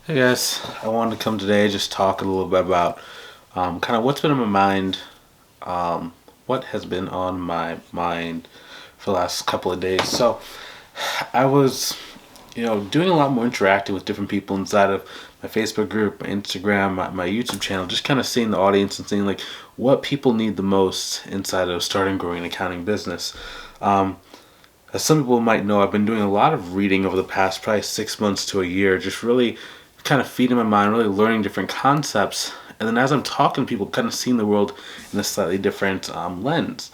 Hey guys, I wanted to come today just talk a little bit about kind of what's been on my mind, what has been on my mind for the last couple of days. So I was, doing a lot more interacting with different people inside of my Facebook group, my Instagram, my YouTube channel, just kind of seeing the audience and seeing like what people need the most inside of starting growing an accounting business. Um, as some people might know, I've been doing a lot of reading over the past probably 6 months to a year, just really kind of feeding my mind, really learning different concepts. And then as I'm talking to people, kind of seeing the world in a slightly different lens.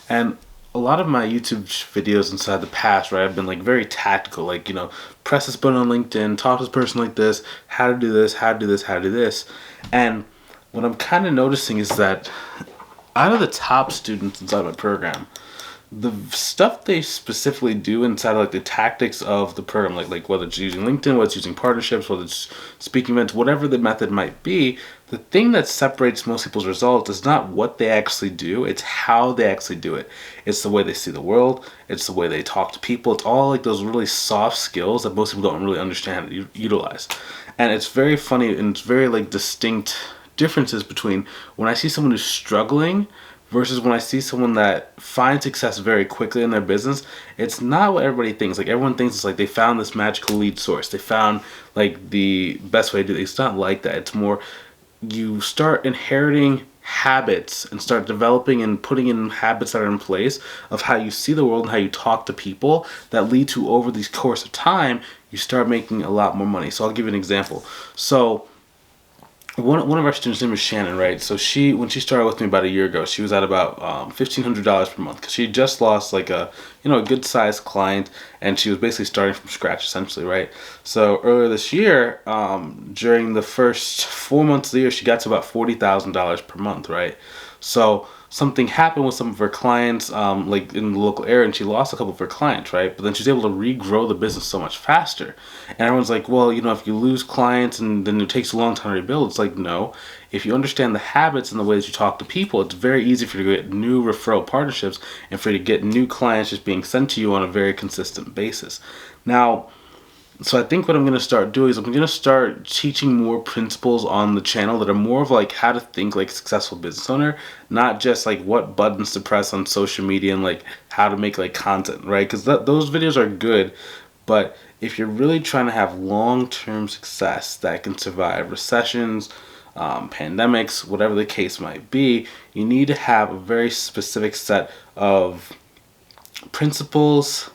And a lot of my YouTube videos inside the past, right, I've been like very tactical, like, press this button on LinkedIn, talk to this person like this, how to do this, how to do this, how to do this. And what I'm kind of noticing is that out of the top students inside my program, the stuff they specifically do inside of like the tactics of the program, like whether it's using LinkedIn, whether it's using partnerships, whether it's speaking events, whatever the method might be, the thing that separates most people's results is not what they actually do, it's how they actually do it. It's the way they see the world, it's the way they talk to people, it's all like those really soft skills that most people don't really understand how to utilize. And it's very funny and it's very like distinct differences between when I see someone who's struggling versus when I see someone that finds success very quickly in their business. It's not what everybody thinks. Like everyone thinks it's like they found this magical lead source. They found like the best way to do it. It's not like that. It's more you start inheriting habits and start developing and putting in habits that are in place of how you see the world and how you talk to people that lead to over the course of time you start making a lot more money. So I'll give you an example. So one of our students' name is Shannon, right? So when she started with me about a year ago, she was at about $1,500 per month because she just lost like a good sized client, and she was basically starting from scratch essentially, right? So earlier this year, during the first 4 months of the year, she got to about $40,000 per month, right? So something happened with some of her clients, like in the local area, and she lost a couple of her clients, right? But then she's able to regrow the business so much faster. And everyone's like, well, if you lose clients and then it takes a long time to rebuild, it's like, no. If you understand the habits and the ways you talk to people, it's very easy for you to get new referral partnerships and for you to get new clients just being sent to you on a very consistent basis. Now, so I think what I'm going to start doing is I'm going to start teaching more principles on the channel that are more of like how to think like a successful business owner, not just like what buttons to press on social media and like how to make like content, right? Because those videos are good, but if you're really trying to have long-term success that can survive recessions, pandemics, whatever the case might be, you need to have a very specific set of principles,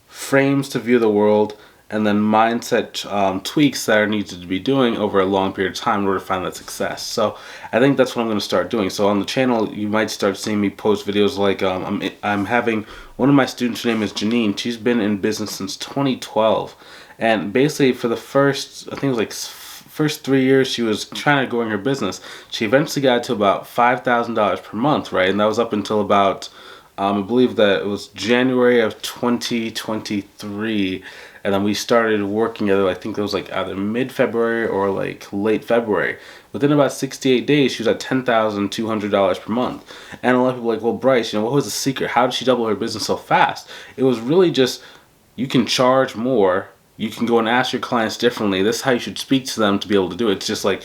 frames to view the world, and then mindset tweaks that are needed to be doing over a long period of time in order to find that success. So I think that's what I'm going to start doing. So on the channel, you might start seeing me post videos like I'm having one of my students, her name is Janines. She's been in business since 2012, and basically for the first, I think it was like first 3 years she was trying to grow in her business. She eventually got to about $5,000 per month, right? And that was up until about I believe that it was January of 2023, and then we started working together. I think it was like either mid-February or like late February. Within about 68 days, she was at $10,200 per month. And a lot of people were like, well, Bryce, what was the secret? How did she double her business so fast? It was really just you can charge more. You can go and ask your clients differently. This is how you should speak to them to be able to do it. It's just like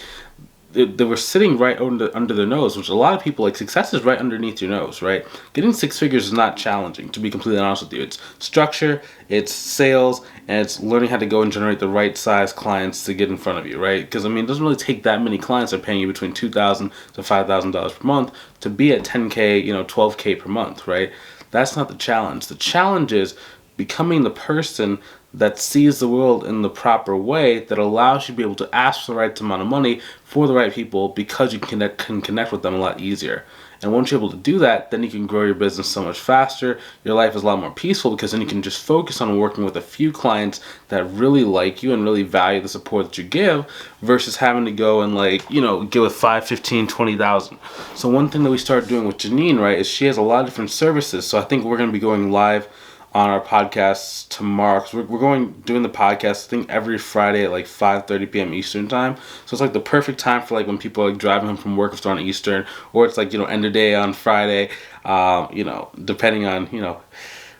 they were sitting right under their nose, which a lot of people like success is right underneath your nose, right? Getting six figures is not challenging, to be completely honest with you. It's structure, it's sales, and it's learning how to go and generate the right size clients to get in front of you, right? Because it doesn't really take that many clients that are paying you between $2,000 to $5,000 per month to be at 10K, 12K per month, right? That's not the challenge. The challenge is becoming the person that sees the world in the proper way that allows you to be able to ask for the right amount of money for the right people because you can connect with them a lot easier. And once you're able to do that, then you can grow your business so much faster. Your life is a lot more peaceful because then you can just focus on working with a few clients that really like you and really value the support that you give versus having to go and get with 5, 15, 20,000. So one thing that we started doing with Janine, right, is she has a lot of different services. So I think we're going to be going live on our podcast tomorrow, because we're doing the podcast I think every Friday at like 5:30 p.m. Eastern time. So it's like the perfect time for like when people are like driving home from work if they're on Eastern, or it's like end of day on Friday, depending on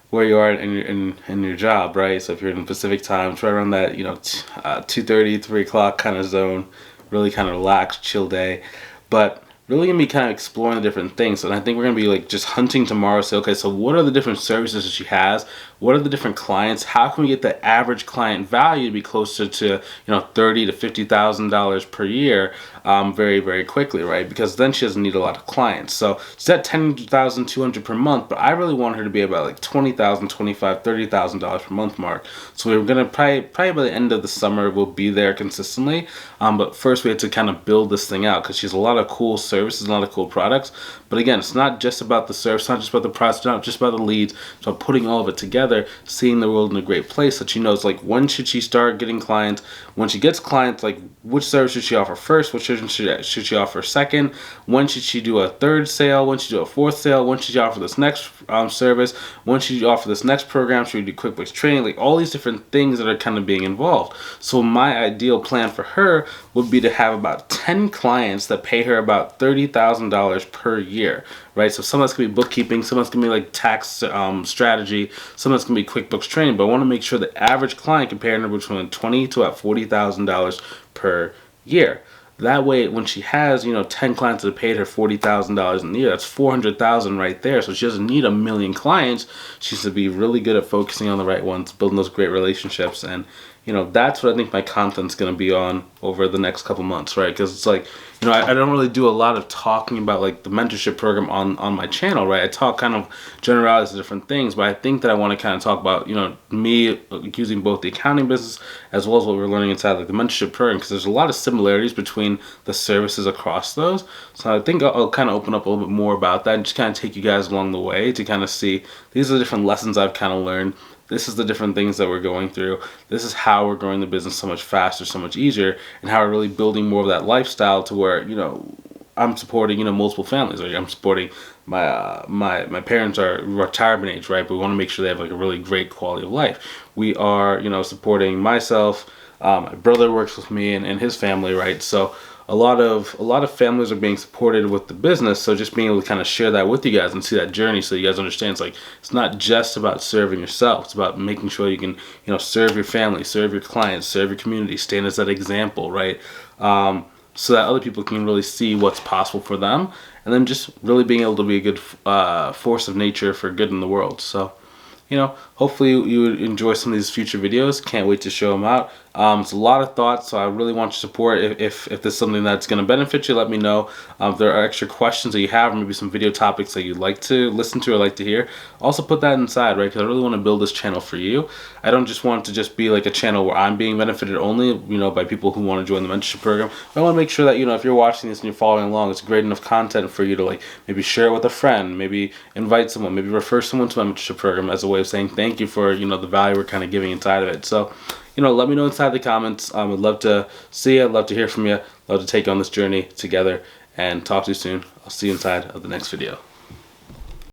where you are in your job, right? So if you're in Pacific time, it's right around that 2:30, 3 o'clock kind of zone, really kind of relaxed, chill day, but really gonna be kind of exploring the different things. And I think we're gonna be like just hunting tomorrow. Say, okay, so what are the different services that she has? What are the different clients? How can we get the average client value to be closer to $30,000 to $50,000 per year, very very quickly, right? Because then she doesn't need a lot of clients. So she's at $10,200 per month, but I really want her to be about like $20,000, $25,000, $30,000 per month mark. So we're gonna probably by the end of the summer we'll be there consistently. But first we have to kind of build this thing out because she has a lot of cool services, a lot of cool products. But again, it's not just about the service, it's not just about the products, it's not just about the leads. It's about putting all of it together, seeing the world in a great place, that she knows like when should she start getting clients, when she gets clients, like which service should she offer first, which should she offer second, when should she do a third sale, when should she do a fourth sale, when should she offer this next service, when should she offer this next program, should we do QuickBooks training, like all these different things that are kind of being involved. So my ideal plan for her would be to have about 10 clients that pay her about $30,000 per year, right? So some of that's gonna be bookkeeping, some of that's gonna be like tax strategy, some of that's gonna be QuickBooks training. But I want to make sure the average client can pay her between $20,000 to about $40,000 per year. That way, when she has 10 clients that paid her $40,000 in the year, that's $400,000 right there. So she doesn't need a million clients. She should be really good at focusing on the right ones, building those great relationships, and that's what I think my content's going to be on over the next couple months, right? Because it's like, I don't really do a lot of talking about like the mentorship program on my channel, right? I talk kind of generalities of different things, but I think that I want to kind of talk about, me using both the accounting business as well as what we're learning inside like the mentorship program, because there's a lot of similarities between the services across those. So I think I'll kind of open up a little bit more about that and just kind of take you guys along the way to kind of see these are the different lessons I've kind of learned. This is the different things that we're going through. This is how we're growing the business so much faster, so much easier, and how we're really building more of that lifestyle to where, I'm supporting, multiple families. Like I'm supporting my parents are retirement age, right? But we want to make sure they have like a really great quality of life. We are, supporting myself. My brother works with me and his family, right? So a lot of families are being supported with the business, so just being able to kind of share that with you guys and see that journey, so you guys understand it's like it's not just about serving yourself, it's about making sure you can serve your family, serve your clients, serve your community, stand as that example, right? So that other people can really see what's possible for them, and then just really being able to be a good force of nature for good in the world. So hopefully you would enjoy some of these future videos. Can't wait to show them out. It's a lot of thoughts, so I really want your support. If this is something that's going to benefit you, let me know. If there are extra questions that you have, or maybe some video topics that you'd like to listen to or like to hear, also put that inside, right? Because I really want to build this channel for you. I don't just want it to just be like a channel where I'm being benefited only, by people who want to join the mentorship program. I want to make sure that, if you're watching this and you're following along, it's great enough content for you to like maybe share it with a friend, maybe invite someone, maybe refer someone to my mentorship program as a way of saying thank you for, the value we're kind of giving inside of it. So, let me know inside the comments. I'd love to see you. I'd love to hear from you. Love to take you on this journey together, and talk to you soon. I'll see you inside of the next video.